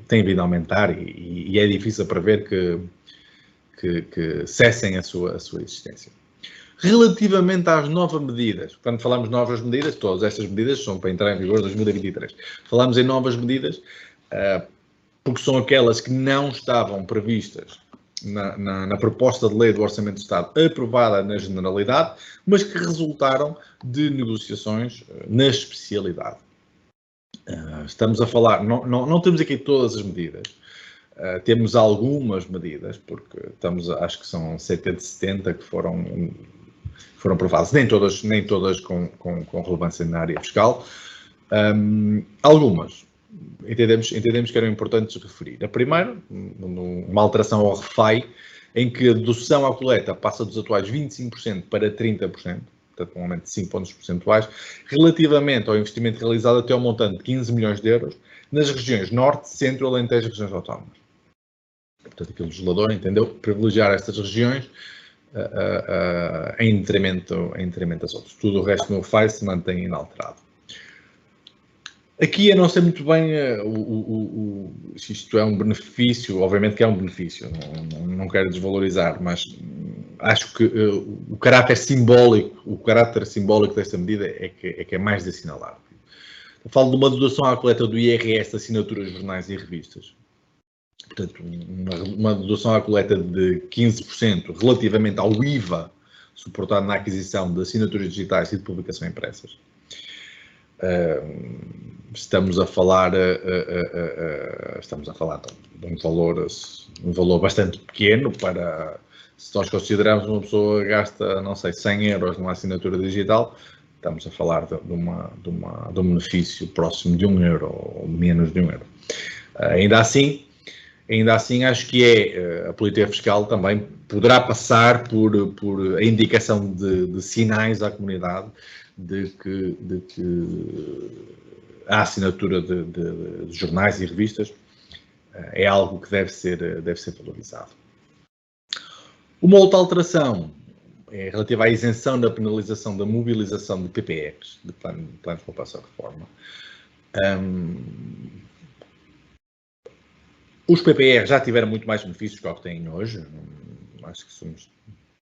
tem vindo a aumentar e é difícil prever que cessem a sua existência. Relativamente às novas medidas, quando falamos de novas medidas, todas estas medidas são para entrar em vigor em 2023. Falamos em novas medidas porque são aquelas que não estavam previstas na proposta de lei do Orçamento de Estado aprovada na Generalidade, mas que resultaram de negociações na especialidade. Estamos a falar, não temos aqui todas as medidas, temos algumas medidas, porque acho que são cerca de 70 que foram aprovadas, nem todas com relevância na área fiscal. Algumas entendemos que eram importantes referir. A primeira, uma alteração ao REFAI, em que a dedução à coleta passa dos atuais 25% para 30%, portanto um aumento de 5 pontos percentuais, relativamente ao investimento realizado até ao montante de 15 milhões de euros nas regiões Norte, Centro, Alentejo e regiões autónomas. Portanto, aqui o legislador entendeu privilegiar estas regiões em detrimento das outras. Tudo o resto no REFAI se mantém inalterado. Aqui eu não sei muito bem se isto é um benefício, obviamente que é um benefício, não quero desvalorizar, mas acho que o caráter simbólico desta medida é que é mais de assinalar. Eu falo de uma dedução à coleta do IRS de assinaturas, jornais e revistas. Portanto, uma dedução à coleta de 15% relativamente ao IVA suportado na aquisição de assinaturas digitais e de publicação impressas. Estamos a falar de um valor bastante pequeno para, se nós considerarmos uma pessoa gasta, não sei, 100 euros numa assinatura digital, estamos a falar de um benefício próximo de 1 euro ou menos de 1 euro. Ainda Ainda assim, acho que a política fiscal também poderá passar por a indicação de sinais à comunidade de que a assinatura de jornais e revistas é algo que deve ser valorizado. Uma outra alteração é relativa à isenção da penalização da mobilização de PPRs, de planos de poupança de reforma. Os PPR já tiveram muito mais benefícios do que têm hoje. Acho que somos,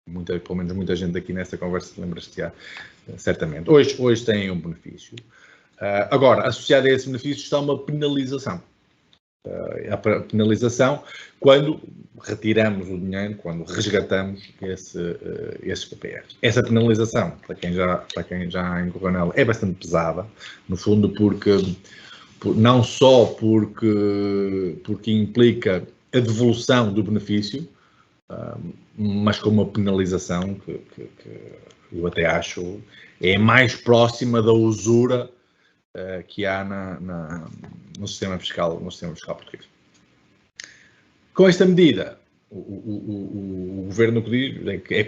pelo menos muita gente aqui nesta conversa lembra-se, certamente. Hoje têm um benefício. Agora, associado a esse benefício está uma penalização. A penalização quando retiramos o dinheiro, quando resgatamos esses PPRs. Essa penalização, para quem já incorreu nela, é bastante pesada, no fundo, não só porque implica a devolução do benefício, mas com uma penalização que eu até acho é mais próxima da usura que há no sistema fiscal português. Com esta medida, o Governo diz que é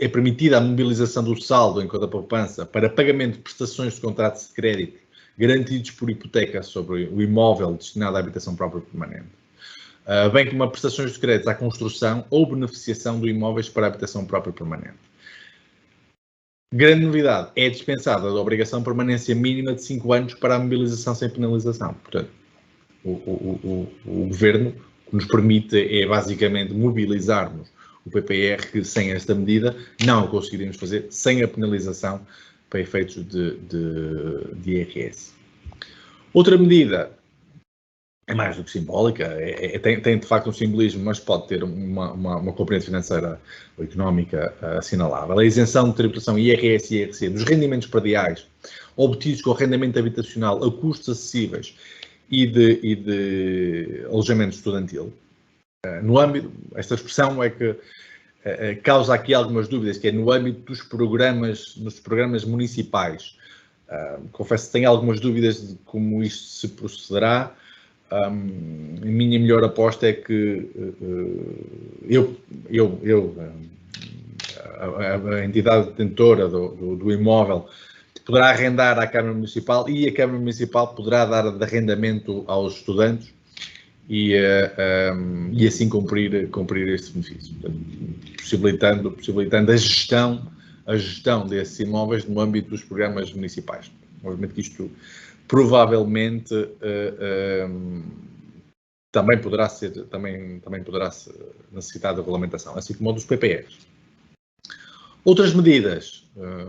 permitida a mobilização do saldo em conta poupança para pagamento de prestações de contratos de crédito garantidos por hipoteca sobre o imóvel destinado à habitação própria permanente, bem como a prestações de crédito à construção ou beneficiação de imóveis para a habitação própria permanente. Grande novidade, é dispensada da obrigação de permanência mínima de 5 anos para a mobilização sem penalização. Portanto, o Governo nos permite é basicamente mobilizarmos o PPR, que sem esta medida não o conseguiríamos fazer sem a penalização para efeitos de IRS. Outra medida é mais do que simbólica, tem de facto um simbolismo, mas pode ter uma componente financeira ou económica assinalável. A isenção de tributação IRS e IRC dos rendimentos prediais obtidos com o arrendamento habitacional a custos acessíveis e de alojamento estudantil. No âmbito, esta expressão é que causa aqui algumas dúvidas, que é no âmbito dos programas municipais. Confesso que tenho algumas dúvidas de como isto se procederá. A minha melhor aposta é que a entidade detentora do imóvel poderá arrendar à Câmara Municipal e a Câmara Municipal poderá dar de arrendamento aos estudantes e assim cumprir este benefício, possibilitando a gestão desses imóveis no âmbito dos programas municipais. Obviamente que isto provavelmente também poderá necessitar de regulamentação, assim como o dos PPRs. Outras medidas,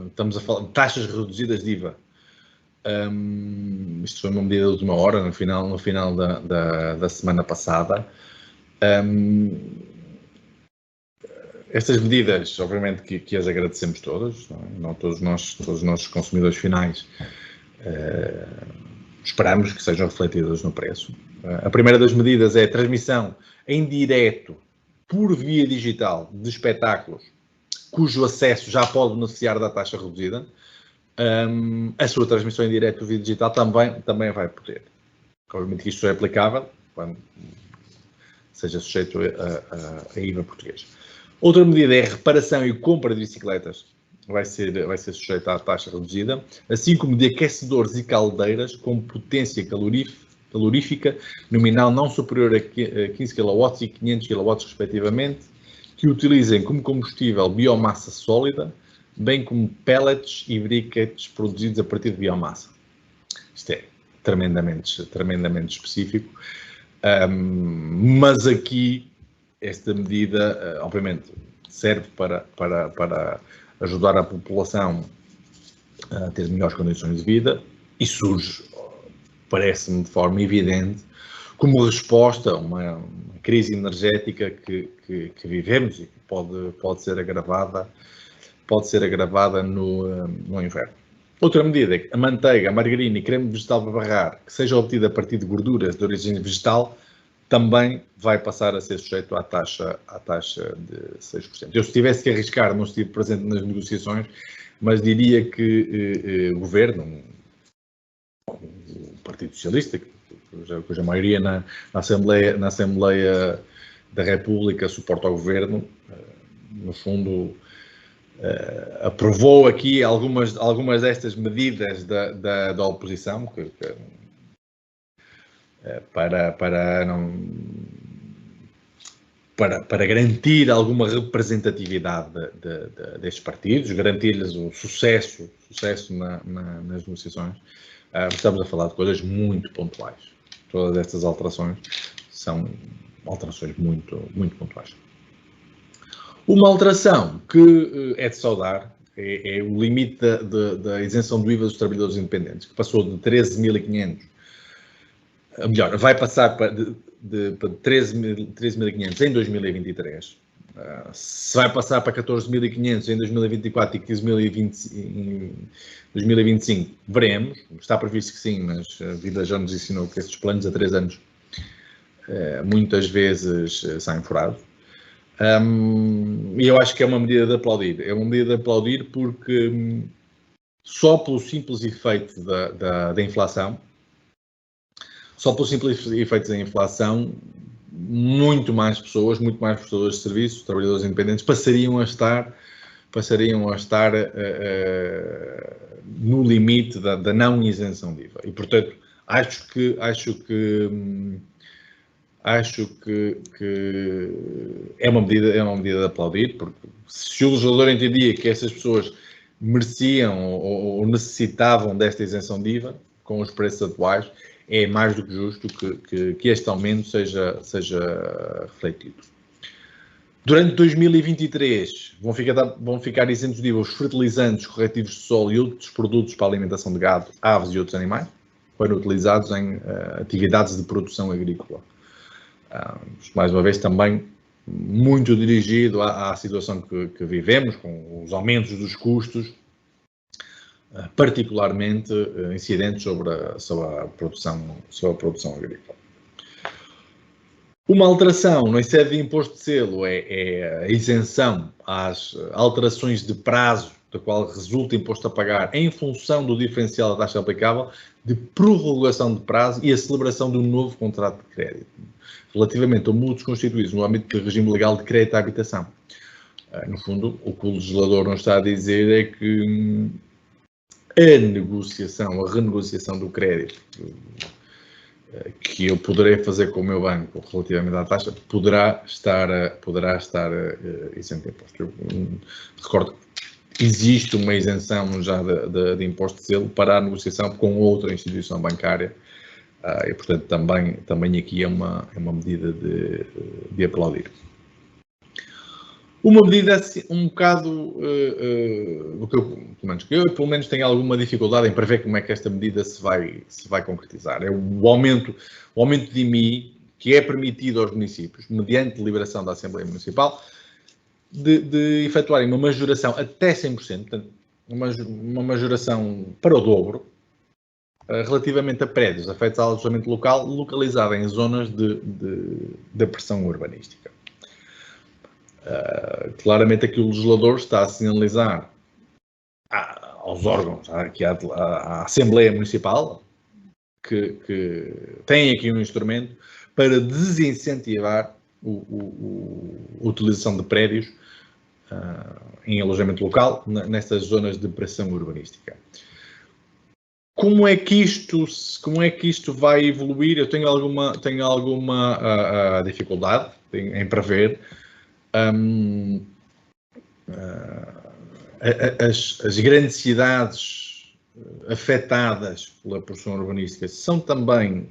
estamos a falar de taxas reduzidas de IVA. Isto foi uma medida de última hora, no final da semana passada. Estas medidas, obviamente, que as agradecemos todas, não todos os nossos consumidores finais esperamos que sejam refletidas no preço. A primeira das medidas é a transmissão em direto, por via digital, de espetáculos cujo acesso já pode beneficiar da taxa reduzida. A sua transmissão em direto por via digital também vai poder. Obviamente que isto é aplicável quando seja sujeito a IVA português. Outra medida é a reparação e compra de bicicletas. Vai ser sujeita à taxa reduzida, assim como de aquecedores e caldeiras com potência calorífica nominal não superior a 15 kW e 500 kW, respectivamente, que utilizem como combustível biomassa sólida, bem como pellets e briquetes produzidos a partir de biomassa. Isto é tremendamente específico, mas aqui esta medida, obviamente, serve para ajudar a população a ter melhores condições de vida e surge, parece-me de forma evidente, como resposta a uma crise energética que vivemos e que pode ser agravada no inverno. Outra medida é que a manteiga, a margarina e creme vegetal para barrar, que seja obtida a partir de gorduras de origem vegetal, também vai passar a ser sujeito à taxa de 6%. Eu, se tivesse que arriscar, não estive presente nas negociações, mas diria que o Governo, o Partido Socialista, cuja maioria na Assembleia da República suporta ao Governo, no fundo, aprovou aqui algumas destas medidas da oposição para garantir alguma representatividade destes partidos, garantir-lhes o sucesso nas negociações. Estamos a falar de coisas muito pontuais. Todas estas alterações são alterações muito pontuais. Uma alteração que é de saudar é o limite da isenção do IVA dos trabalhadores independentes, que passou de 13.500, melhor, vai passar de 13.500 em 2023, se vai passar para 14.500 em 2024 e 15.020 em 2025, veremos. Está previsto que sim, mas a vida já nos ensinou que esses planos a 3 anos muitas vezes saem furados. E eu acho que é uma medida de aplaudir. É uma medida de aplaudir porque só pelo simples efeito da inflação, muito mais pessoas de serviços, trabalhadores independentes, passariam a estar no limite da não isenção de IVA. E, portanto, acho que é uma medida de aplaudir, porque se o legislador entendia que essas pessoas mereciam ou necessitavam desta isenção de IVA, com os preços atuais, é mais do que justo que este aumento seja refletido. Durante 2023 vão ficar isentos de IVA os fertilizantes, corretivos de solo e outros produtos para a alimentação de gado, aves e outros animais, quando utilizados em atividades de produção agrícola. Mais uma vez, também muito dirigido à situação que vivemos, com os aumentos dos custos, particularmente incidentes sobre a produção agrícola. Uma alteração no sede de imposto de selo é a isenção às alterações de prazo da qual resulta imposto a pagar em função do diferencial da taxa aplicável, de prorrogação de prazo e a celebração de um novo contrato de crédito, relativamente a multas constituídos no âmbito do regime legal de crédito à habitação. No fundo, o que o legislador nos está a dizer é que a renegociação do crédito que eu poderei fazer com o meu banco relativamente à taxa poderá estar isento de imposto. Eu recordo que existe uma isenção já de imposto de selo para a negociação com outra instituição bancária e, portanto, também aqui é uma medida de aplaudir. Uma medida um bocado, que eu pelo menos tenho alguma dificuldade em prever como é que esta medida se vai concretizar. É o aumento de IMI que é permitido aos municípios, mediante deliberação da Assembleia Municipal, de efetuarem uma majoração até 100%, portanto, uma majoração para o dobro, relativamente a prédios afetos ao alojamento local, localizado em zonas de pressão urbanística. Claramente aqui o legislador está a sinalizar aos órgãos, aqui à Assembleia Municipal, que tem aqui um instrumento para desincentivar a utilização de prédios em alojamento local nestas zonas de pressão urbanística. Como é que isto vai evoluir? Eu tenho alguma dificuldade em prever. As grandes cidades afetadas pela pressão urbanística são também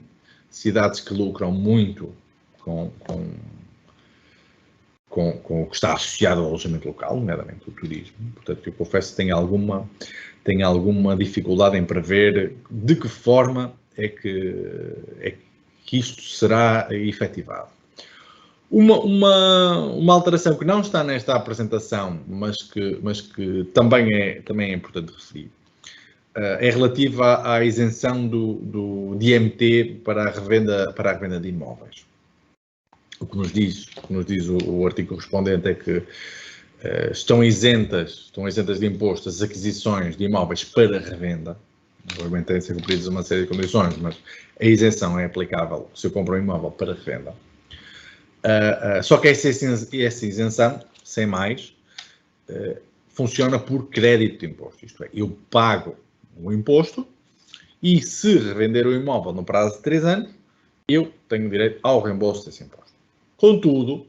cidades que lucram muito com o que está associado ao alojamento local, nomeadamente o turismo. Portanto, eu confesso que tenho alguma dificuldade em prever de que forma é que isto será efetivado. Uma alteração que não está nesta apresentação, mas que também é importante referir, é relativa à isenção do IMT para a revenda de imóveis. O que nos diz o artigo correspondente é que estão isentas de imposto as aquisições de imóveis para revenda, obviamente têm de ser cumpridas uma série de condições, mas a isenção é aplicável se eu compro um imóvel para revenda. Só que essa isenção, sem mais, funciona por crédito de imposto. Isto é, eu pago o imposto e se revender o imóvel no prazo de 3 anos, eu tenho direito ao reembolso desse imposto. Contudo,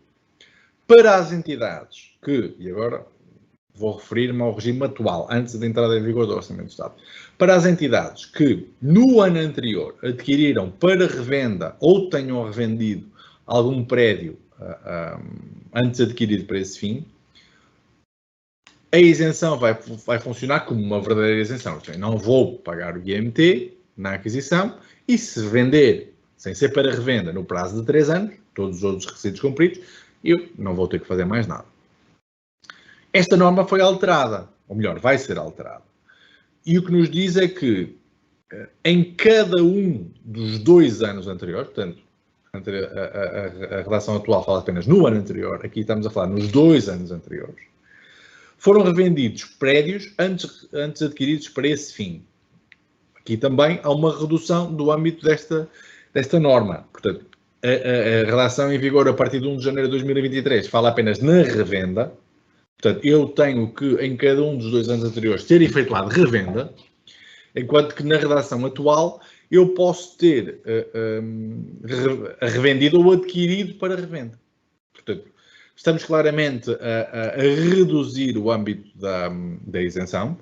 para as entidades que, e agora vou referir-me ao regime atual, antes da entrada em vigor do Orçamento do Estado, para as entidades que no ano anterior adquiriram para revenda ou tenham revendido algum prédio antes adquirido para esse fim, a isenção vai funcionar como uma verdadeira isenção. Ou seja, não vou pagar o IMT na aquisição e se vender sem ser para revenda no prazo de 3 anos, todos os outros requisitos cumpridos, eu não vou ter que fazer mais nada. Esta norma foi alterada, ou melhor, vai ser alterada. E o que nos diz é que em cada um dos 2 anos anteriores, portanto, a redação atual fala apenas no ano anterior, aqui estamos a falar nos 2 anos anteriores, foram revendidos prédios antes adquiridos para esse fim. Aqui também há uma redução do âmbito desta norma. Portanto, a redação em vigor a partir de 1 de janeiro de 2023 fala apenas na revenda. Portanto, eu tenho que, em cada um dos 2 anos anteriores, ter efetuado revenda, enquanto que na redação atual eu posso ter revendido ou adquirido para revenda. Portanto, estamos claramente a reduzir o âmbito da isenção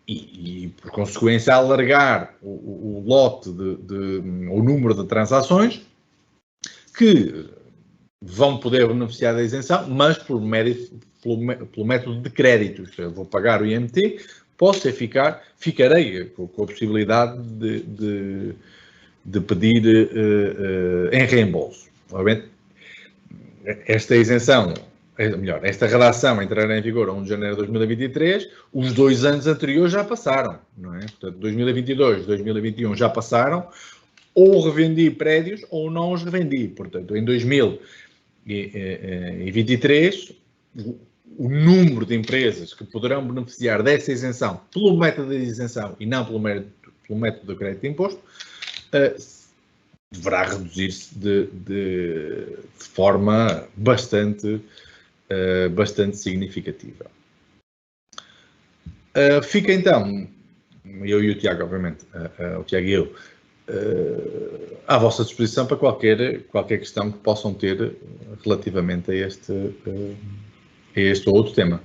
e, por consequência, a alargar o lote, o número de transações que vão poder beneficiar da isenção, mas pelo método de crédito. Eu vou pagar o IMT, ficarei com a possibilidade de pedir em reembolso. Obviamente, esta isenção, melhor, esta redação entrará em vigor a 1 de janeiro de 2023, os 2 anos anteriores já passaram, não é? Portanto, 2022, 2021 já passaram, ou revendi prédios ou não os revendi. Portanto, em 2023, o número de empresas que poderão beneficiar dessa isenção pelo método de isenção e não pelo método do crédito de imposto, deverá reduzir-se de forma bastante significativa. Fica então, eu e o Tiago, obviamente, o Tiago e eu, à vossa disposição para qualquer questão que possam ter relativamente a este ou outro tema.